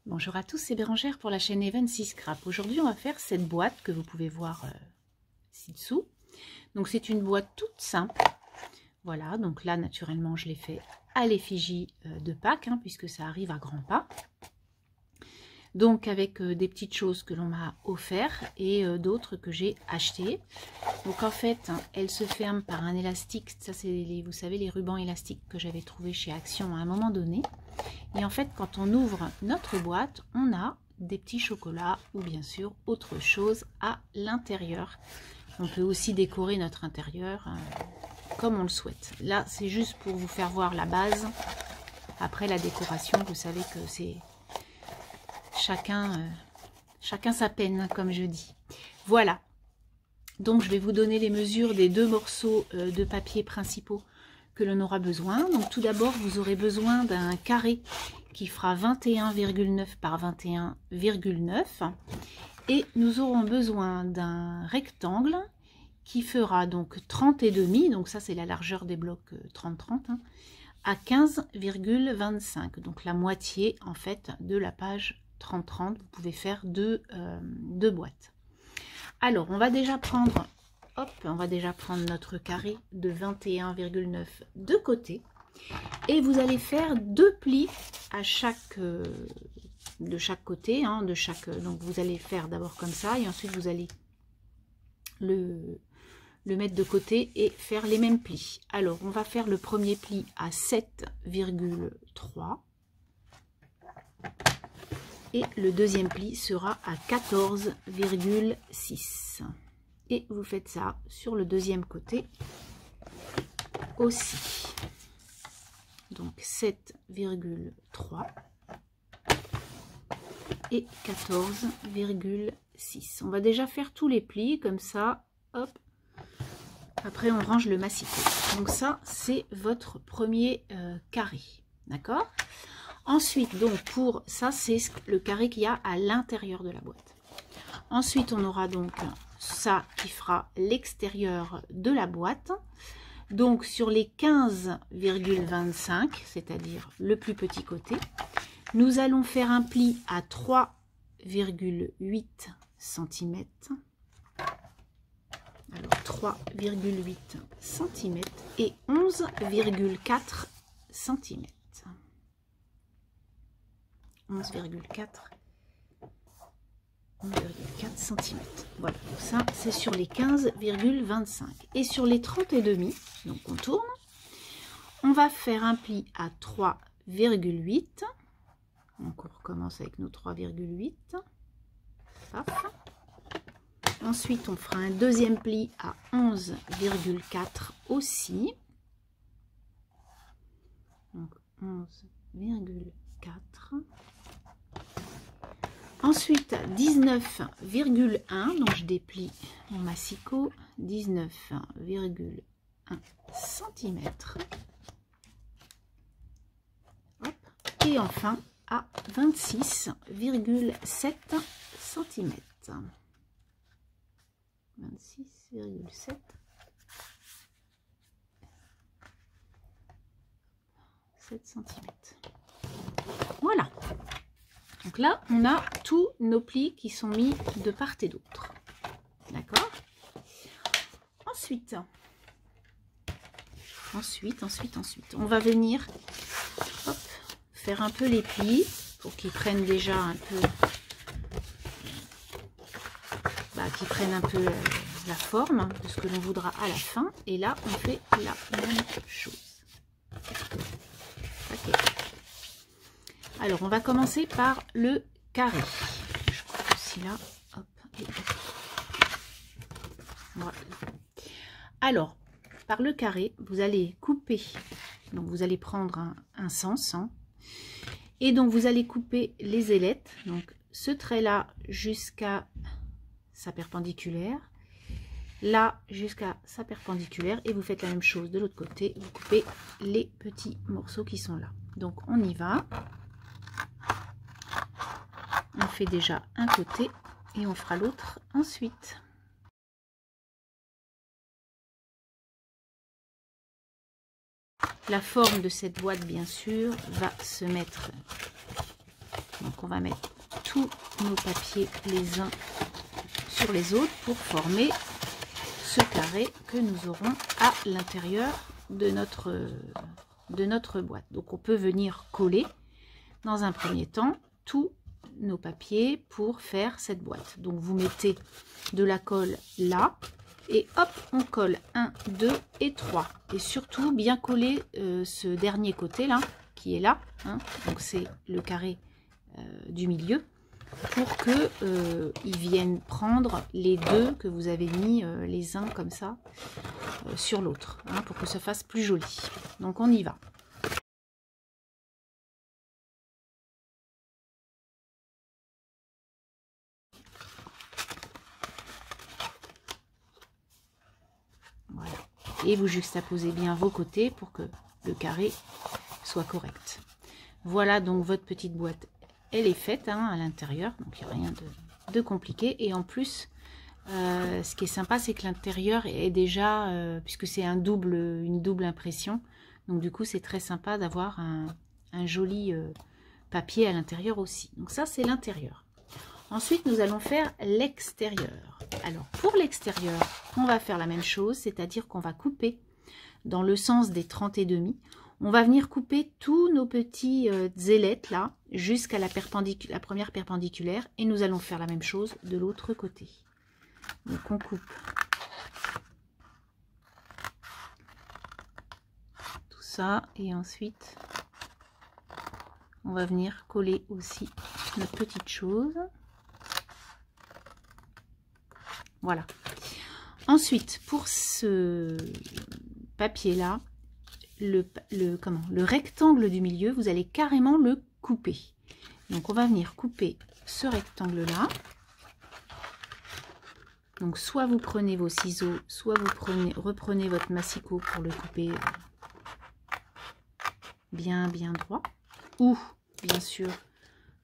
Bonjour à tous, c'est Bérangère pour la chaîne Even 6 Scrap. Aujourd'hui, on va faire cette boîte que vous pouvez voir ci-dessous. Donc, c'est une boîte toute simple. Voilà, donc là, naturellement, je l'ai fait à l'effigie de Pâques, puisque ça arrive à grands pas. Donc, avec des petites choses que l'on m'a offert et d'autres que j'ai achetées. Donc, en fait, elle se ferme par un élastique. Ça, c'est, vous savez, les rubans élastiques que j'avais trouvé chez Action à un moment donné. Et en fait, quand on ouvre notre boîte, on a des petits chocolats ou bien sûr autre chose à l'intérieur. On peut aussi décorer notre intérieur comme on le souhaite. Là, c'est juste pour vous faire voir la base. Après, la décoration, vous savez que c'est chacun sa peine, comme je dis. Voilà. Donc, je vais vous donner les mesures des deux morceaux de papier principaux que l'on aura besoin. Donc tout d'abord, vous aurez besoin d'un carré qui fera 21,9 par 21,9 et nous aurons besoin d'un rectangle qui fera donc 30,5, donc ça c'est la largeur des blocs 30-30, à 15,25, donc la moitié en fait de la page 30-30. Vous pouvez faire deux boîtes. Alors on va déjà prendre notre carré de 21,9 de côté et vous allez faire deux plis à de chaque côté, donc vous allez faire d'abord comme ça et ensuite vous allez le mettre de côté et faire les mêmes plis. Alors on va faire le premier pli à 7,3 et le deuxième pli sera à 14,6. Et vous faites ça sur le deuxième côté aussi. Donc 7,3 et 14,6. On va déjà faire tous les plis comme ça. Hop. Après on range le massicot. Donc ça c'est votre premier carré. D'accord? Ensuite donc pour ça c'est le carré qu'il y a à l'intérieur de la boîte. Ensuite on aura donc ça qui fera l'extérieur de la boîte. Donc sur les 15,25, c'est-à-dire le plus petit côté, nous allons faire un pli à 3,8 cm. Alors 3,8 cm et 11,4 cm. 11,4 cm. Voilà, donc ça c'est sur les 15,25 et sur les 30,5, donc on tourne, on va faire un pli à 3,8. Donc on recommence avec nos 3,8. Ensuite on fera un deuxième pli à 11,4 aussi. Donc 11,4. Ensuite 19,1, donc je déplie mon massicot, 19,1 cm. Et enfin à 26,7 cm. 26,7 cm. Voilà. Donc là, on a tous nos plis qui sont mis de part et d'autre. D'accord? Ensuite, on va venir faire un peu les plis pour qu'ils prennent déjà un peu, qu'ils prennent un peu la forme de ce que l'on voudra à la fin. Et là, on fait la même chose. Okay. Alors, on va commencer par le carré. Je crois que c'est là. Hop, et hop. Voilà. Alors, par le carré, vous allez couper. Donc, vous allez prendre un sens. Et donc, vous allez couper les ailettes. Donc, ce trait-là jusqu'à sa perpendiculaire. Là, jusqu'à sa perpendiculaire. Et vous faites la même chose de l'autre côté. Vous coupez les petits morceaux qui sont là. Donc, on y va. On fait déjà un côté et on fera l'autre ensuite. La forme de cette boîte, bien sûr, va se mettre Donc on va mettre tous nos papiers les uns sur les autres pour former ce carré que nous aurons à l'intérieur de notre boîte. Donc on peut venir coller dans un premier temps tous nos papiers pour faire cette boîte. Donc vous mettez de la colle là et hop, on colle 1, 2 et 3. Et surtout bien coller ce dernier côté là qui est là, hein. Donc c'est le carré du milieu, pour que ils viennent prendre les deux que vous avez mis les uns comme ça sur l'autre, hein, pour que ça fasse plus joli. Donc on y va. Voilà. Et vous juxtaposez bien vos côtés pour que le carré soit correct. Voilà donc votre petite boîte. Elle est faite, hein, à l'intérieur, donc il n'y a rien de compliqué. Et en plus, ce qui est sympa, c'est que l'intérieur est déjà, puisque c'est une double impression, donc du coup c'est très sympa d'avoir un joli papier à l'intérieur aussi. Donc ça c'est l'intérieur. Ensuite nous allons faire l'extérieur. Alors pour l'extérieur, on va faire la même chose, c'est-à-dire qu'on va couper dans le sens des 30,5. On va venir couper tous nos petits ailettes là jusqu'à la première perpendiculaire, et nous allons faire la même chose de l'autre côté. Donc on coupe tout ça et ensuite on va venir coller aussi notre petite chose. Voilà. Ensuite pour ce papier là, le rectangle du milieu, vous allez carrément le couper. Donc on va venir couper ce rectangle là. Donc soit vous prenez vos ciseaux, soit vous reprenez votre massicot pour le couper bien droit, ou bien sûr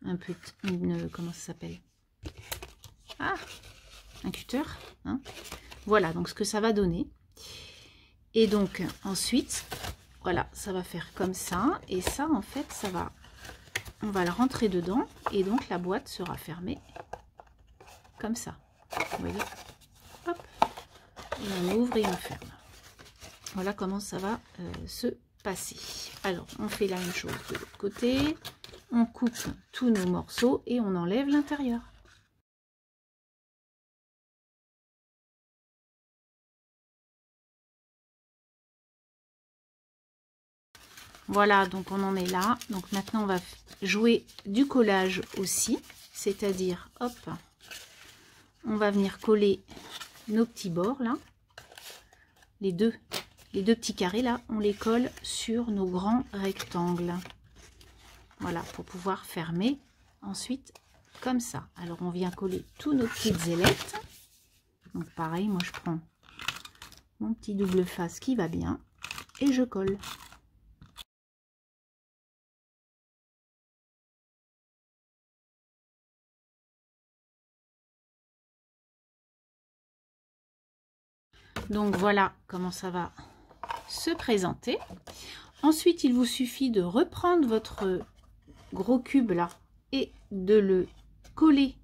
un petit, comment ça s'appelle, un cutter, hein. Voilà donc ce que ça va donner. Et donc ensuite voilà, ça va faire comme ça, et ça en fait on va le rentrer dedans, et donc la boîte sera fermée comme ça, vous voyez. Hop, et on ouvre et on ferme. Voilà comment ça va se passer. Alors on fait la même chose de l'autre côté, on coupe tous nos morceaux et on enlève l'intérieur. Voilà, donc on en est là. Donc maintenant on va jouer du collage aussi, c'est-à-dire hop, on va venir coller nos petits bords là, les deux petits carrés là, on les colle sur nos grands rectangles. Voilà, pour pouvoir fermer ensuite comme ça. Alors on vient coller tous nos petites ailettes. Donc pareil, moi je prends mon petit double face qui va bien et je colle. Donc voilà comment ça va se présenter. Ensuite, il vous suffit de reprendre votre gros cube là et de le coller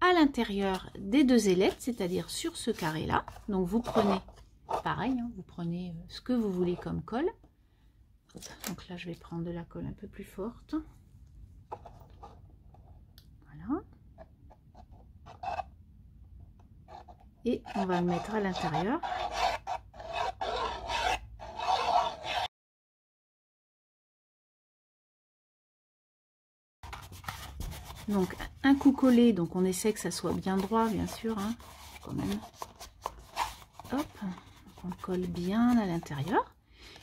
à l'intérieur des deux ailettes, c'est-à-dire sur ce carré là. Donc vous prenez pareil, hein, vous prenez ce que vous voulez comme colle. Donc là je vais prendre de la colle un peu plus forte. Voilà. Et on va le mettre à l'intérieur. Donc un coup collé, donc on essaie que ça soit bien droit, bien sûr, hein, quand même. Hop, on colle bien à l'intérieur.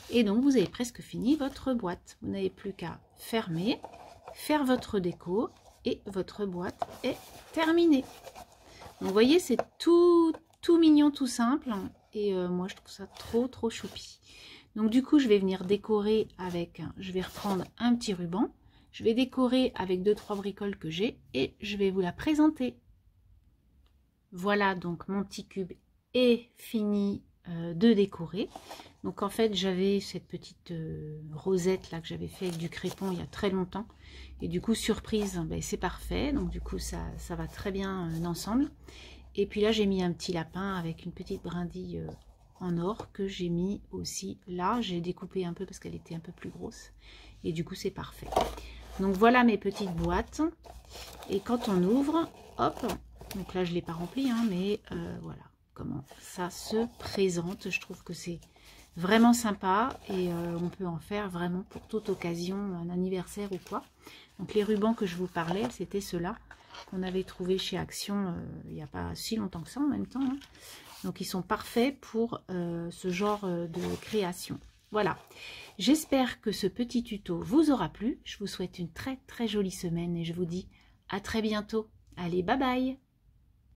Et donc vous avez presque fini votre boîte. Vous n'avez plus qu'à fermer, faire votre déco et votre boîte est terminée. Donc vous voyez, c'est tout mignon, tout simple. Et moi je trouve ça trop choupi. Donc du coup je vais venir décorer avec, je vais reprendre un petit ruban. Je vais décorer avec 2-3 bricoles que j'ai et je vais vous la présenter. Voilà, donc mon petit cube est fini de décorer. Donc en fait, j'avais cette petite rosette là que j'avais fait avec du crépon il y a très longtemps. Et du coup, surprise, ben, c'est parfait. Donc du coup, ça va très bien ensemble. Et puis là, j'ai mis un petit lapin avec une petite brindille en or que j'ai mis aussi là. J'ai découpé un peu parce qu'elle était un peu plus grosse. Et du coup, c'est parfait. Donc voilà mes petites boîtes. Et quand on ouvre, hop, donc là, je ne l'ai pas rempli, hein, mais voilà comment ça se présente. Je trouve que c'est vraiment sympa et on peut en faire vraiment pour toute occasion, un anniversaire ou quoi. Donc les rubans que je vous parlais, c'était ceux-là qu'on avait trouvé chez Action il n'y a pas si longtemps que ça en même temps. Hein. Donc ils sont parfaits pour ce genre de création. Voilà, j'espère que ce petit tuto vous aura plu. Je vous souhaite une très très jolie semaine et je vous dis à très bientôt. Allez, bye bye!